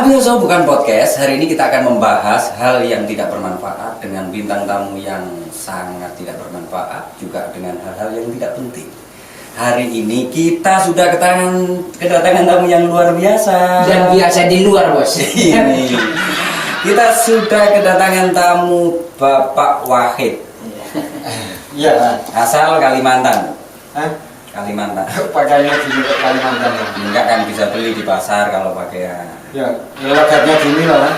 Radio Show bukan podcast. Hari ini kita akan membahas hal yang tidak bermanfaat dengan bintang tamu yang sangat tidak bermanfaat, juga dengan hal-hal yang tidak penting. Hari ini kita sudah kedatangan tamu yang luar biasa. Dan biasa di luar, Bos. Ini kita sudah kedatangan tamu Bapak Wahid. Iya. Asal Kalimantan. Hah? Kalimantan. Pakainya di Kalimantan ya. Enggak kan bisa beli di pasar kalau pakaian. Ya, logatnya gini lah.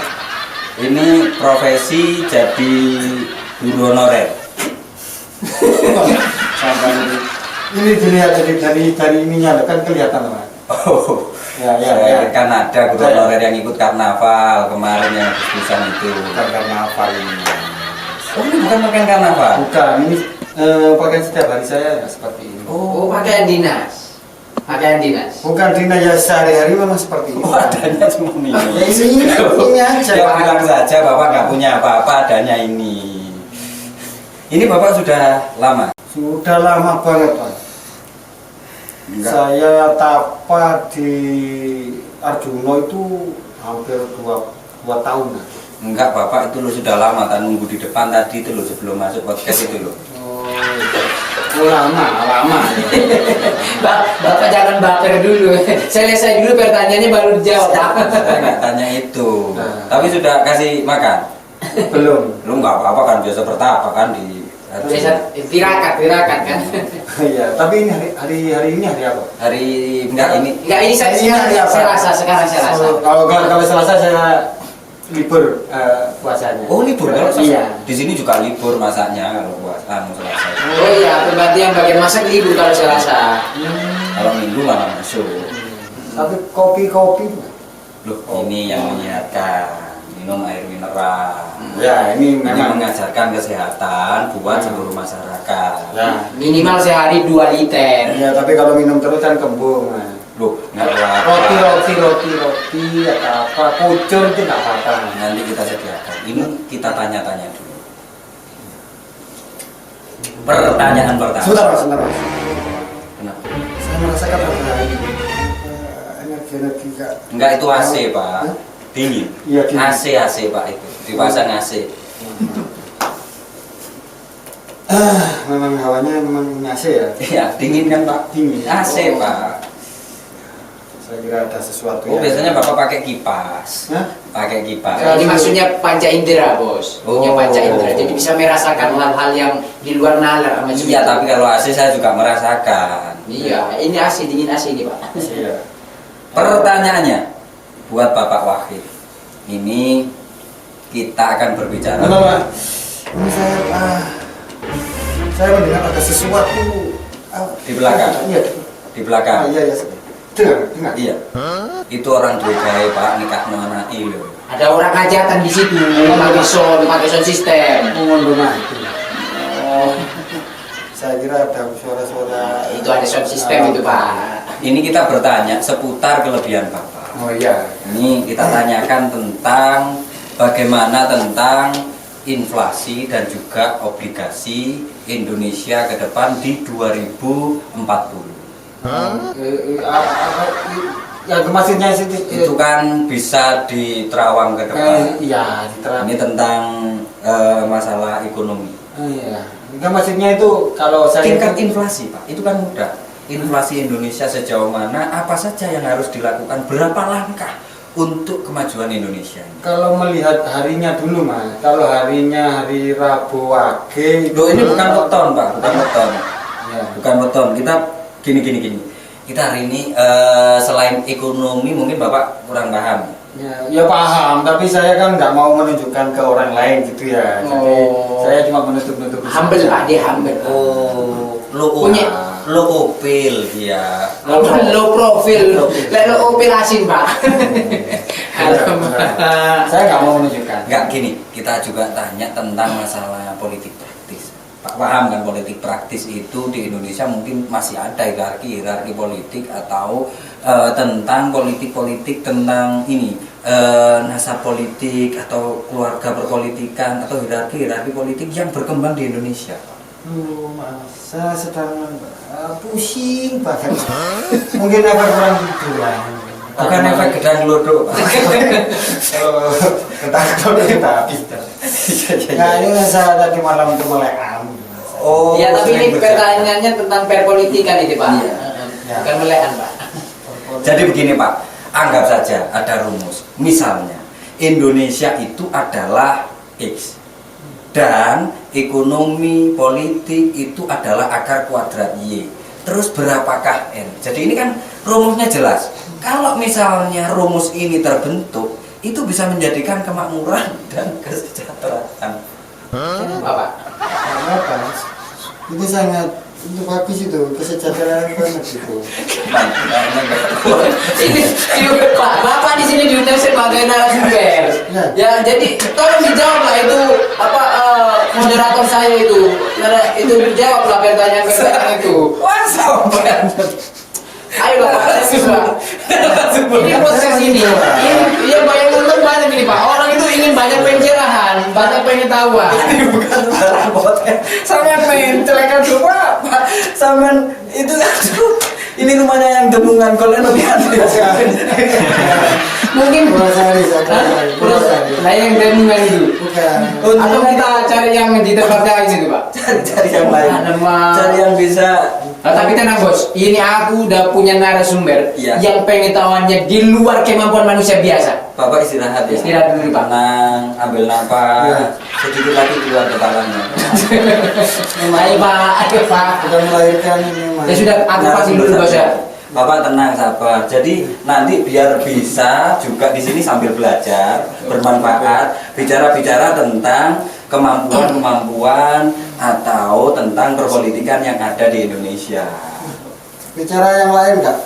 Ini profesi jadi guru honorer. Sampai ini dilihat dari ininya loh, kan kelihatan Pak. Oh, Ya, kan ada guru honorer yang ikut karnaval kemarin yang keputusan itu. Bukan karnaval ini. Oh, ini bukan pakaian karnaval. Bukan, ini pakaian setiap hari saya ya, seperti ini. Oh, pakaian dinas. Pakaian dinas. Bukan Dina ya, sehari-hari memang seperti ini. Oh, adanya cuma ini. Ya ini aja Ya Pak. bilang saja Bapak nggak punya apa-apa, adanya ini. Ini Bapak sudah lama? Sudah lama banget Pak. Enggak. Saya tapa di Arjuno itu hampir 2 tahun. Enggak, Bapak itu lo sudah lama kan nunggu di depan tadi itu lo sebelum masuk podcast itu lo. Oh, lama. Bapak jangan baper dulu. Selesai dulu pertanyaannya baru dijawab. Saya nggak tanya itu. Tapi sudah kasih makan? Belum. Lu nggak apa-apa kan, biasa bertapa kan di Biasa tirakat kan. Iya, tapi ini hari ini hari apa? hari enggak ini. Enggak, ini saya rasa sekarang saya rasa. Kalau Selasa saya libur puasanya. Oh, libur kalau Iya. di sini juga libur masaknya kalau buat Selasa. Oh iya, berarti yang bagian masak libur kalau saya rasa. Kalau minggu malah masuk. Tapi kopi. Loh, ini yang menyehatkan, minum air mineral. Ya, ini Ini memang. mengajarkan kesehatan buat seluruh masyarakat. Ya. Minimal sehari 2 liter. Ya, tapi kalau minum terus kan kembung. Nah. Loh, nggak apa-apa. Roti atau apa, kucur itu nggak apa-apa. Nanti kita sediakan. Ini kita tanya-tanya dulu. Pertanyaan pertama. Sebentar Mas. Kenapa? Saya merasakan apa ini? Energi Kak. Enggak, itu AC, Pak. Hah? Dingin. Iya, dingin. AC, Pak, itu. Dipasang AC. Memang hawanya memang AC ya. Iya, dingin kan, Pak? Dingin. AC, Oh. Pak. Saya kira ada sesuatu Oh, biasanya Bapak pakai kipas. Hah? Pakai kipas. Ini maksudnya panca indera, Bos. Punya Oh. panca indera. Jadi bisa merasakan hal-hal yang di luar nalar sama Iya, tapi kalau AC saya juga merasakan. Iya, ini AC, dingin AC ini, Pak. Iya. Pertanyaannya buat Bapak Wahid. Ini kita akan berbicara. Kenapa? Ini saya mendengar ada sesuatu Di belakang? Iya. Di belakang. Iya. Dengar. Iya. Itu orang duwe gawe, Pak, nikah anak lho. Ada orang hajatan di situ, pakai sound system. Mohon doa itu. Oh. Saya kira ada suara-suara. Itu ada sound system itu, Pak. Ini kita bertanya seputar kelebihan Bapak. Oh iya. Ini kita tanyakan tentang bagaimana tentang inflasi dan juga obligasi Indonesia ke depan di 2040. Yang maksudnya Itu kan bisa diterawang ke depan. iya, Ini tentang masalah ekonomi. Iya. Enggak, maksudnya itu kalau saya Tingkat inflasi, Pak, itu kan mudah. Inflasi Indonesia sejauh mana, apa saja yang harus dilakukan, berapa langkah untuk kemajuan Indonesia? kalau melihat harinya dulu Mas, kalau harinya hari Rabu Wage Loh, ini bukan weton, Pak, bukan weton. Ya. Bukan weton. Kita gini. Kita hari ini selain ekonomi mungkin Bapak kurang paham. Ya paham, tapi saya kan nggak mau menunjukkan ke orang lain gitu ya. Jadi saya cuma menutup-nutup. Humble, Pak, dia humble. Oh, Punya- lo opil dia. Low profil, lo opil asin, Pak. Saya nggak mau menunjukkan. Enggak, gini, kita juga tanya tentang masalah politik praktis. Pak paham kan, politik praktis itu di Indonesia mungkin masih ada hierarki politik atau tentang politik tentang ini nasab politik atau keluarga berpolitikan atau hierarki politik yang berkembang di Indonesia. Mas, saya sedang pusing banget. Mungkin agak kurang tidur lah. Bukan efek gedang glodok. Ketakutan kita habis. Nah ini saya tadi malam itu melekan. Oh. Ya tapi ini sering berjalan. pertanyaannya tentang perpolitikan ini Pak. Iya. Bukan melekan Pak. Jadi begini Pak, anggap saja ada rumus. Misalnya, Indonesia itu adalah X. Dan ekonomi politik itu adalah akar kuadrat Y. Terus berapakah N? Jadi ini kan rumusnya jelas. Kalau misalnya rumus ini terbentuk, itu bisa menjadikan kemakmuran dan kesejahteraan. Kenapa Pak? Apa? Itu sangat itu bagus itu kesejahteraan banget itu. Ini Pak, Bapak di sini diundang sebagai narasumber. Ya, jadi tolong dijawab lah itu apa moderator saya itu. Itu dijawablah pertanyaan-pertanyaan itu. Wah, sombong. Ayo Pak, saya bisa. Ini proses ini. Iya banyak nonton banyak ini Pak. Orang itu ingin banyak pencerahan, banyak pengetahuan. Ini bukan salah boten. Sampean main celekan coba, Pak. Sampean itu aduh. Ini rumahnya yang demungan kalian lebih Mungkin Purwasari, Nah yang demungan itu. bukan. Atau kita cari yang di tempat lain itu Pak. Cari yang lain. Cari yang bisa. Tapi tenang bos, ini aku udah punya narasumber Iya. yang pengetahuannya di luar kemampuan manusia biasa. Bapak istirahat ya. Istirahat dulu, Pak. Tenang, ambil nafas. Sedikit lagi keluar kepalanya. Ayo Pak, ayo Pak. Bukan melahirkan ini Mas. Ya sudah, aku pasti dulu bos ya. Bapak tenang, sabar. Jadi nanti biar bisa juga di sini sambil belajar, bermanfaat, bicara-bicara tentang kemampuan-kemampuan atau tentang perpolitikan yang ada di Indonesia. Bicara yang lain nggak?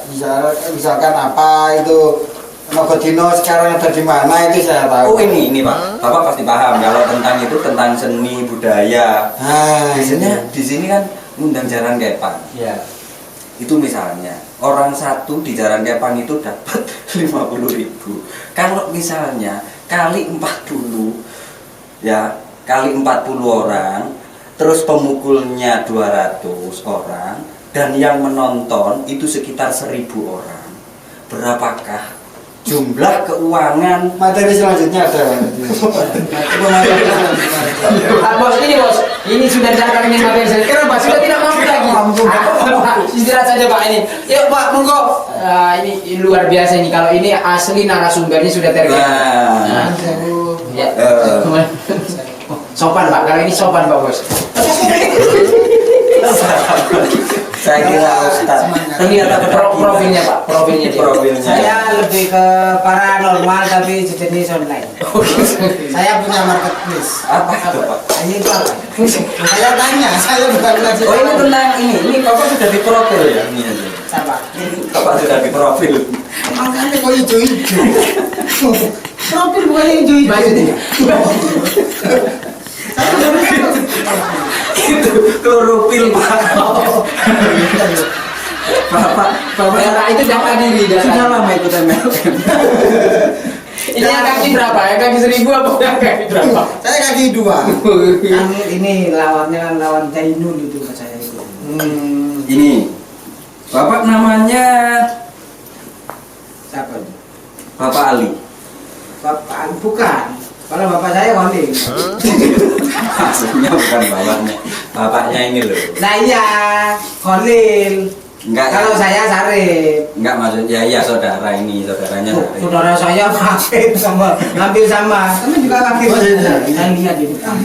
Misalkan apa itu Nogodino sekarang ada di mana itu saya tahu. Oh ini Pak, Bapak pasti paham kalau tentang itu tentang seni budaya. Nah, Biasanya di sini kan ngundang Jaran Kepang. Iya. Itu misalnya orang satu di Jaran Kepang itu dapat 50.000. Kalau misalnya kali 40 ya, kali 40 orang, terus pemukulnya 200 orang dan yang menonton itu sekitar 1.000 orang. Berapakah jumlah keuangan? materi selanjutnya ada. Pak bos, ini sudah datang ini materi saya. Kenapa sudah tidak mampu lagi? Istirahat saja Pak ini. Yuk Pak, monggo. Ini luar biasa ini. Kalau ini asli narasumbernya sudah terkenal. Nah, Ya. Sopan Pak, kalau ini sopan Pak bos. saya kira Ustaz. Ternyata Profilnya Pak, profilnya dia. Profilnya. Saya lebih ke paranormal tapi jenis online. Saya punya marketplace. Apa itu Pak? Ini itu apa? Saya tanya, saya bukan belajar. Oh ini tentang ini Bapak sudah di profil ya? Ini aja. Apa? Bapak sudah di profil. Makanya kok hijau-hijau. Profil bukannya hijau-hijau. Maksudnya? Itu klorofil Pak. Bapak Ya, itu data diri. sudah lama ikut MLM. Ini yang kaki berapa? Yang kaki 1.000 apa yang kaki berapa? Saya kaki 2. Kan ini lawannya kan lawan Jainul itu saya itu. Ini Bapak namanya Siapa itu? Bapak Ali. Bapak bukan. Kalau bapak saya Wandi. Maksudnya bukan bapaknya. Bapaknya ini loh. Nah iya, Khalil. Enggak. Kalau saya Sarip. Enggak maksudnya ya saudara ini, saudaranya Sarip. Saudara saya kakek sama, hampir sama. Teman juga kakek. Oh, iya. Saya lihat di depan.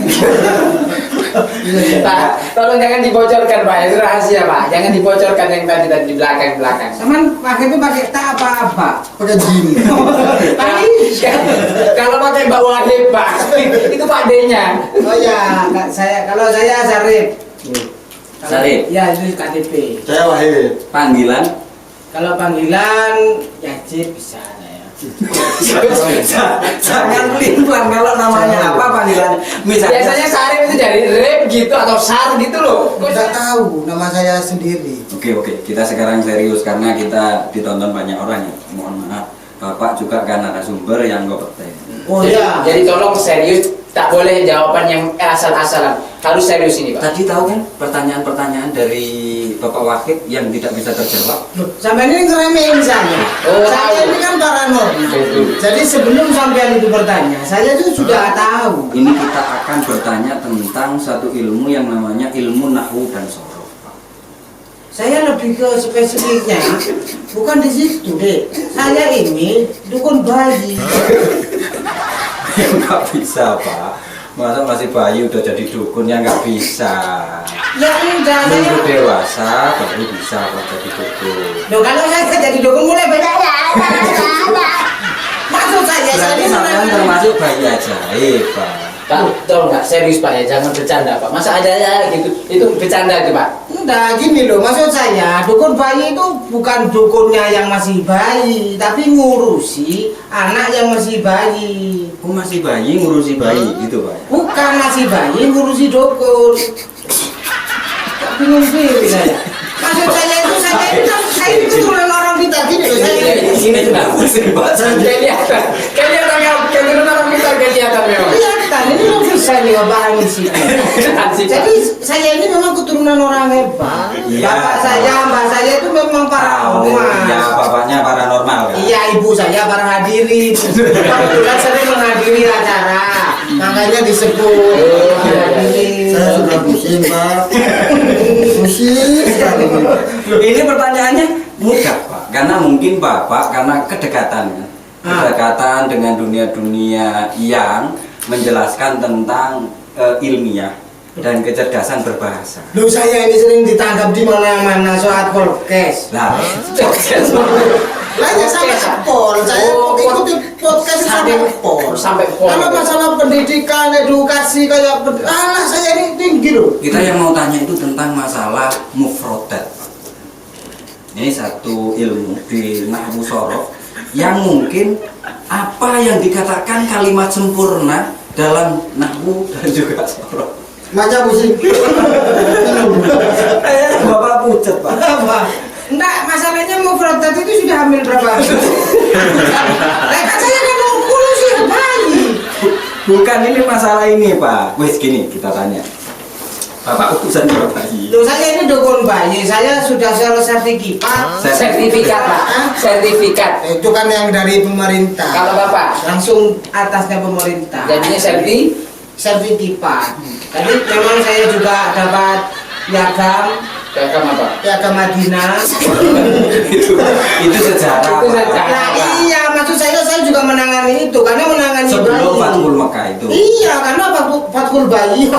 Pak, tolong jangan dibocorkan Pak, itu rahasia Pak. Jangan dibocorkan yang tadi di belakang. Teman pakai itu pakai tak apa-apa. Pakai jin. Kalau pakai Mbak Wahid Pak, itu Pak D-nya. Oh ya, kalau saya Sarip. Sarip. Ya itu KTP. Saya Wahid. Panggilan Kalau panggilan Yajid bisa saya. jangan pelin-pelan kalau namanya apa panggilan. Misalnya Biasanya Sarip itu dari rap gitu atau sar gitu loh. Tidak tahu nama saya sendiri. Oke, kita sekarang serius karena kita ditonton banyak orang ya. Mohon maaf. Bapak juga kan narasumber yang kompeten. Oh Jadi- iya. Jadi tolong serius Tak boleh jawaban yang asal-asalan. Harus serius ini, Pak. Tadi tahu kan pertanyaan-pertanyaan dari Bapak Wahid yang tidak bisa terjawab? Sampai ini ngeremehin saya. Oh, Saya tahu. ini kan paranormal. Jadi sebelum sampean itu bertanya, saya itu sudah tahu. Ini kita akan bertanya tentang satu ilmu yang namanya ilmu nahwu dan sorof. Saya lebih ke spesifiknya, bukan di situ deh. Saya ini dukun bayi. Nggak bisa, Pak. Masa masih bayi udah jadi dukun, ya nggak bisa. Ya enggak, Nunggu saya. dewasa baru bisa Pak jadi dukun. Loh, kalau saya jadi dukun mulai banyak. Maksud saya Berarti ini sampean termasuk bayi ajaib, Pak. Pak, tolong Pak, serius Pak ya, jangan bercanda Pak. Masa ada ya gitu, itu bercanda itu Pak. Enggak, gini loh, maksud saya dukun bayi itu bukan dukunnya yang masih bayi, tapi ngurusi anak yang masih bayi. Oh, masih bayi ngurusi bayi gitu, Pak. Bukan masih bayi ngurusi dukun. Kok bingung sih saya. Maksud saya itu keturunan orang pintar gini loh saya. Ini sudah pusing Pak. Kelihatan orang kita kelihatan memang. Kelihatan ini belum bisa nih bahan isi. Jadi saya ini memang keturunan orang hebat. Iya. Bapak saya, mbak saya itu memang paranormal. Ya, bapaknya paranormal kan. Iya, ibu saya para hadirin. Kebetulan saya menghadiri acara, makanya disebut hadirin. Saya sudah pusing, Pak. Pusing sekali. Ini pertanyaannya mudah, Pak. Karena mungkin Bapak karena kedekatannya. Kedekatan dengan dunia-dunia yang menjelaskan tentang ilmiah dan kecerdasan berbahasa. Loh, saya ini sering ditangkap di mana-mana soal podcast. Nah, Lah ya sampai kepol, saya ikuti podcast sampai kepol. Sampai kepol. Karena masalah pendidikan, edukasi kayak alah saya ini tinggi loh. kita yang mau tanya itu tentang masalah mufrodat. Ini satu ilmu di nahwu sorof yang mungkin apa yang dikatakan kalimat sempurna dalam nahwu dan juga sorof. Macam pusing. Bapak pucat, Pak. Apa? Enggak, masalahnya mufradat itu sudah hamil berapa hari? Lah kan saya kan mau ngurusi bayi. Bukan ini masalah ini, Pak. Wes gini kita tanya. Bapak urusan berapa bayi? Loh, saya ini dukun bayi, saya sudah sertifikat. Sertifikat Pak, sertifikat. Itu kan yang dari pemerintah. Kalau Bapak, Langsung atasnya pemerintah. jadinya sertifikat. Tadi memang saya juga dapat piagam apa? Madinah. itu sejarah. Itu Pak. sejarah. Nah, iya, maksud saya juga menangani itu karena menangani Sebelum bayi. Fathul Mekah itu. Iya, karena Fathul bayi.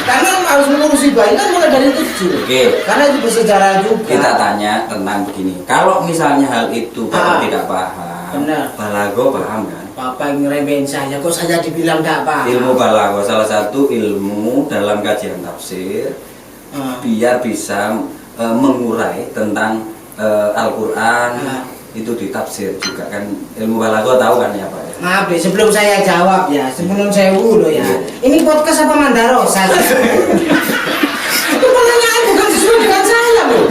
Karena harus mengurusi bayi kan mulai dari kecil. Oke. Karena itu bersejarah juga. Kita tanya tentang begini. Kalau misalnya hal itu Bapak tidak paham, Benar. balago paham kan? Bapak yang ngeremehin saya, kok saya dibilang gak paham? Ilmu balago salah satu ilmu dalam kajian tafsir biar bisa mengurai tentang Al-Quran itu ditafsir juga kan. Ilmu balago tahu kan ya Pak ya? Maaf deh, sebelum saya jawab ya, sebelum saya dulu ya. Ini podcast apa Mandarosa? Itu pertanyaan bukan sesuai dengan saya loh.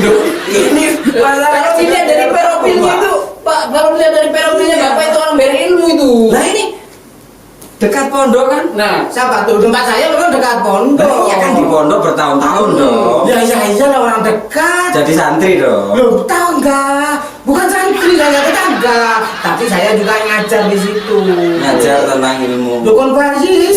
Ini Kalau dilihat dari profilnya itu, Pak, kalau dilihat dari profilnya Bapak itu orang berilmu itu. Nah ini dekat pondok kan? Nah, Siapa tuh? Tempat saya memang dekat pondok. Nah, iya kan di pondok bertahun-tahun dong. Ya lah orang dekat. Jadi santri dong. Loh, tetangga. Bukan santri, saya tetangga. Tapi saya juga ngajar di situ. Ngajar tentang ilmu. Dukun bayi.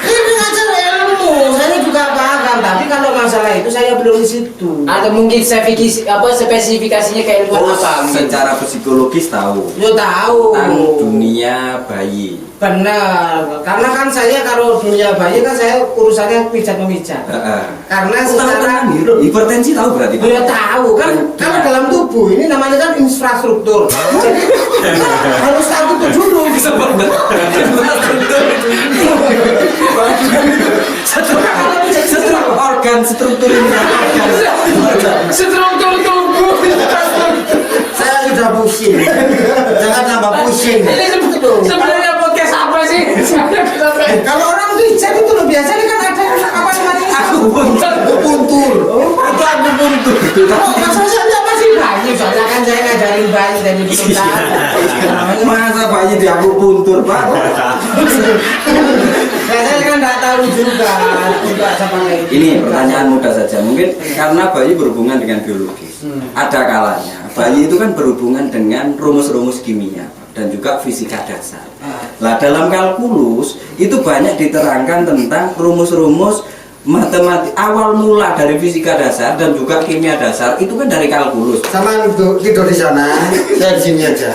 Ini ngajar ilmu. Saya juga paham. Tapi kalau masalah itu saya belum di situ. atau mungkin spesifikasinya kayak ilmu apa? mungkin? Secara psikologis tahu Yo tahu. tentang dunia bayi. Benar. Karena kan saya kalau dunia bayi kan saya urusannya pijat-memijat. Karena secara Hipertensi tahu berarti Pak? dia tahu kan kalau dalam tubuh ini namanya kan infrastruktur. Jadi harus tahu itu dulu. Struktur organ struktur ini Struktur tubuh. Saya sudah pusing. Jangan tambah pusing. Ini sebenarnya podcast apa sih? Kalau orang pijat itu loh biasanya kan ada apa namanya? akupuntur. Itu akupuntur. Oh, maksudnya apa sih bayi? Soalnya kan saya ngajarin bayi dari sebentar. Masa bayi di aku puntur Pak. Saya kan nggak tahu juga sama kayak gitu. Ini pertanyaan mudah saja. Mungkin karena bayi berhubungan dengan biologis. Ada kalanya bayi itu kan berhubungan dengan rumus-rumus kimia dan juga fisika dasar. Lah dalam kalkulus itu banyak diterangkan tentang rumus-rumus matematik awal mula dari fisika dasar dan juga kimia dasar itu kan dari kalkulus. Sama tidur di sana, saya di sini aja.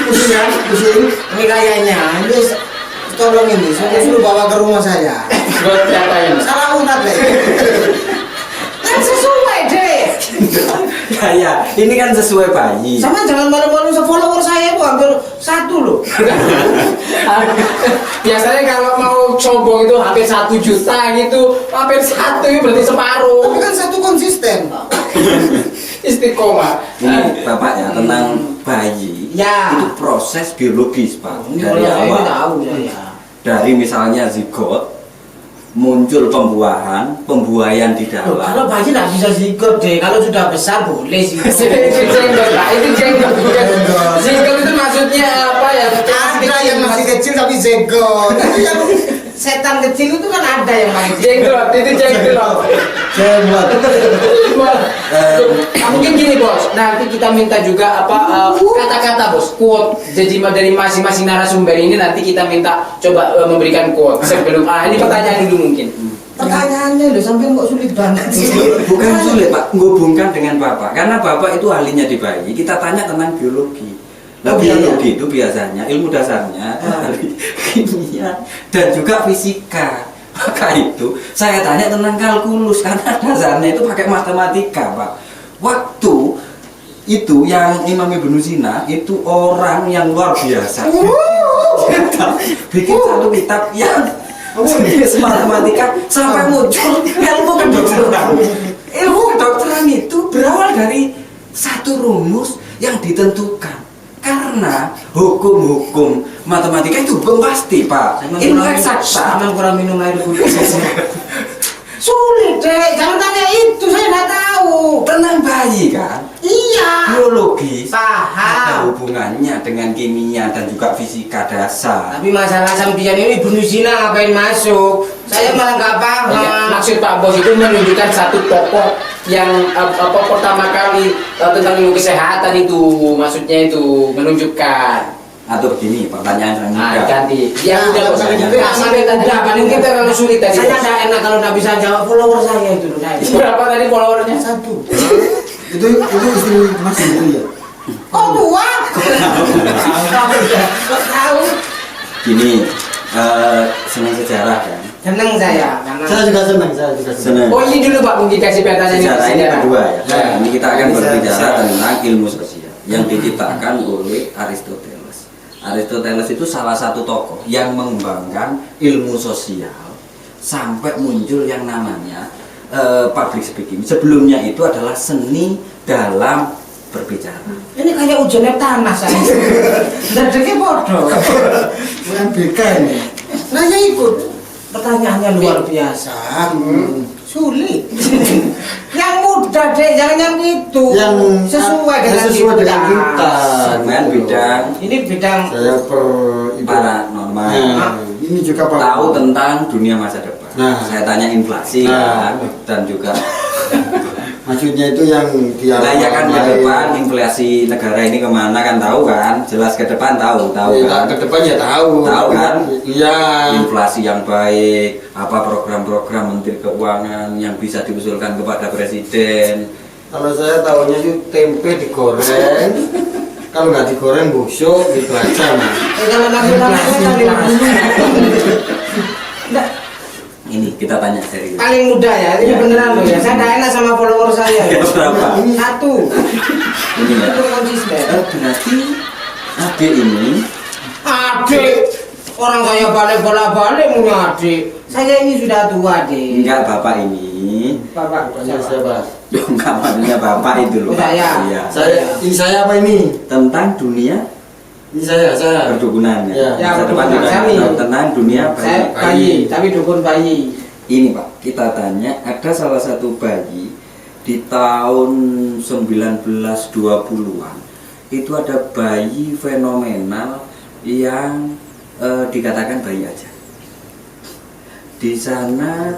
Pusing kan? Pusing. Ini kayaknya ini tolong ini, saya suruh bawa ke rumah saya. Buat siapa ini? Salah urat deh. Kan sesuai deh. Ya, ini kan sesuai bayi. Sama jangan malu-malu follower saya itu hampir 1 loh. Biasanya kalau mau sombong itu hampir 1 juta gitu, hampir 1 itu berarti separuh. Tapi kan 1 konsisten. Istiqomah. Ini Bapak ya tentang bayi. Ya. Itu proses biologis Pak. Ini Dari kalau saya awal. tahu saya. Dari misalnya zigot muncul pembuahan di Loh, dalam. kalau bayi nggak bisa zigot deh, kalau sudah besar boleh zigot. Itu jenggot Pak, itu jenggot. Jenggot itu maksudnya apa ya? Ada yang masih kecil tapi zigot. Tapi yang setan kecil itu kan ada yang masih Jenggot, itu jenggot. Mungkin gini bos, nanti kita minta juga apa kata-kata bos, quote. Jadi dari masing-masing narasumber ini nanti kita minta coba memberikan quote sebelum ini pertanyaan dulu mungkin. Pertanyaannya udah sampai kok sulit banget sih. Bukan sulit Pak, menghubungkan dengan Bapak. Karena Bapak itu ahlinya di bayi. Kita tanya tentang biologi. Nah, Oh, iya. biologi itu biasanya ilmu dasarnya dari kimia dan juga fisika. Maka itu saya tanya tentang kalkulus karena dasarnya itu pakai matematika Pak. Waktu itu yang Imam Ibnu Sina itu orang yang luar biasa. Bikin satu kitab yang jenis matematika sampai muncul ilmu kedokteran. Ilmu kedokteran itu berawal dari satu rumus yang ditentukan. Karena hukum-hukum matematika itu belum pasti Pak. Ilmu eksakta. Emang kurang minum air putih. Sulit deh, jangan tanya itu, saya nggak tahu. Tentang bayi kan, Iya. biologis ada Paham. hubungannya dengan kimia dan juga fisika dasar. Tapi masalah sampian ini Ibnu Sina ngapain masuk? Saya malah nggak paham. Maksud Pak Bos itu menunjukkan satu tokoh yang apa pertama kali tentang ilmu kesehatan itu, maksudnya itu menunjukkan. Atau begini, pertanyaan selanjutnya. Ganti. Ya udah bos. Masih Paling kita terlalu sulit tadi. Saya Bos. nggak enak kalau nggak bisa jawab follower saya itu loh. Berapa tadi followernya? 1. Itu istri Mas itu ya. Kok tua? Kok tahu? Gini, senang sejarah kan? Seneng saya karena Saya juga senang. Senang. Oh ini dulu Pak mungkin kasih petanya Sejarah ini kedua ya. Nah, Ini kita akan Bisa, berbicara bisa. tentang ilmu sosial yang diciptakan oleh Aristoteles. Aristoteles itu salah satu tokoh yang mengembangkan ilmu sosial sampai muncul yang namanya public speaking. Sebelumnya itu adalah seni dalam berbicara. ini kayak ujian tanah saya. Dadeknya bodoh. Bukan BK ini. Nah saya ikut. Pertanyaannya luar biasa. Sulit. Yang mudah deh, jangan yang itu. Yang sesuai dengan kita. Segmen bidang Ini bidang Saya paranormal. Nah, ini juga Pak. Tahu tentang dunia masa depan. Nah. Saya tanya inflasi Nah. kan, dan juga Maksudnya itu yang dia ya kan ke depan inflasi negara ini kemana kan tahu kan, jelas ke depan tahu kan. Ke depan ya tahu. Tahu kan? Iya. Inflasi yang baik, apa program-program Menteri Keuangan yang bisa diusulkan kepada Presiden. Kalau saya tahunya itu tempe digoreng. Kalau nggak digoreng busuk gitu aja Mas. kalau nasionalnya Ini kita tanya serius. paling mudah ya, ini Ya. beneran loh ya. Saya nggak enak sama follower saya. Ya, berapa? 1. Ini ya. Itu konsisten. Berarti adik ini Adik, orang saya balik punya adik. Saya ini sudah tua deh. enggak bapak ini. Bapak, Tanya siapa? Enggak maksudnya bapak itu loh. Saya. Iya. Ini saya apa ini? Tentang dunia Ini saya. perdukunan Ya. Ya, Masa depan perdukunan juga kami. tentang dunia Saya bayi. bayi, tapi dukun bayi. Ini Pak, kita tanya, ada salah satu bayi di tahun 1920-an itu ada bayi fenomenal yang dikatakan bayi aja. Di sana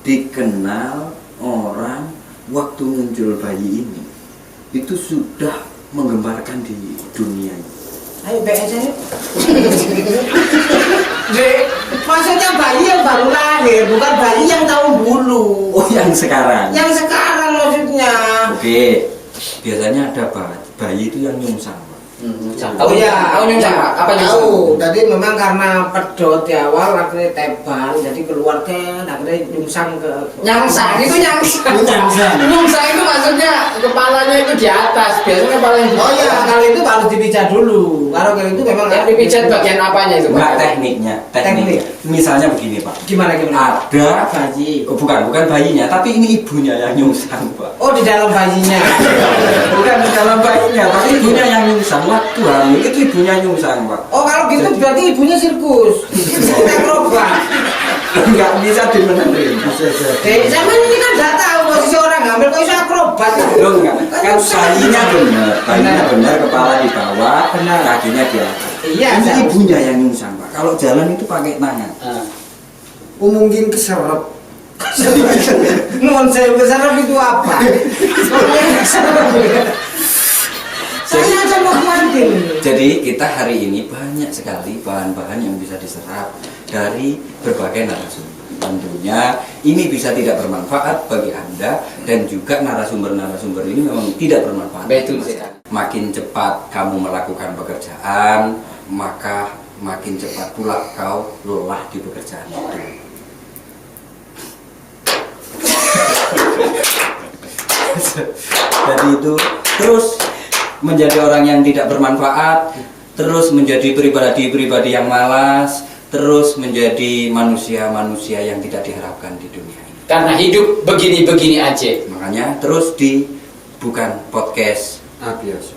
dikenal orang waktu muncul bayi ini itu sudah menggemparkan di dunia ini. Ayo BS aja. Maksudnya bayi yang baru lahir, bukan bayi yang tahun dulu. Oh, yang sekarang. Yang sekarang maksudnya. Oke, biasanya ada bayi itu yang nyungsang, Pak. Oh iya, tahu nyungsang Pak? Apa nyungsang? Tahu. Jadi memang karena pedot di awal akhirnya teban, jadi keluar akhirnya nyungsang ke. Nyangsang itu nyangsang. Nyangsang. Nyangsang itu maksudnya kepalanya itu di atas. Biasanya kepala yang di Oh iya, kalau itu harus dipijat dulu. Kalau itu memang yang dipijat bagian apanya itu Pak? Enggak, tekniknya. Misalnya begini, Pak. Gimana? Ada Bayi. oh, bukan bayinya, tapi ini ibunya yang nyungsang, Pak. Oh, di dalam bayinya. Bukan di dalam bayinya, tapi ibunya yang nyungsang. Waktu hamil itu ibunya nyungsang, Pak. Oh, kalau gitu berarti ibunya sirkus. Kita akrobat. Enggak bisa dibenerin. Zaman ini kan nggak tahu posisi orang hamil kok bisa akrobat. Loh, enggak. Kan bayinya benar, kepala di bawah, Benar. kakinya di atas. Iya, Ini saya- ibunya yang nyungsang, Pak. Kalau jalan itu pakai tangan. Oh, mungkin keserap. Nuan saya besar itu apa? Saya aja mau kemarin. Jadi kita hari ini banyak sekali bahan-bahan yang bisa diserap dari berbagai narasumber. Tentunya ini bisa tidak bermanfaat bagi Anda dan juga narasumber-narasumber ini memang tidak bermanfaat. Betul sekali. Makin cepat kamu melakukan pekerjaan, maka makin cepat pula kau lelah di pekerjaan itu. Jadi itu terus menjadi orang yang tidak bermanfaat, terus menjadi pribadi-pribadi yang malas, terus menjadi manusia-manusia yang tidak diharapkan di dunia ini. Karena hidup begini-begini aja. Makanya terus bukan podcast Ah, biasa.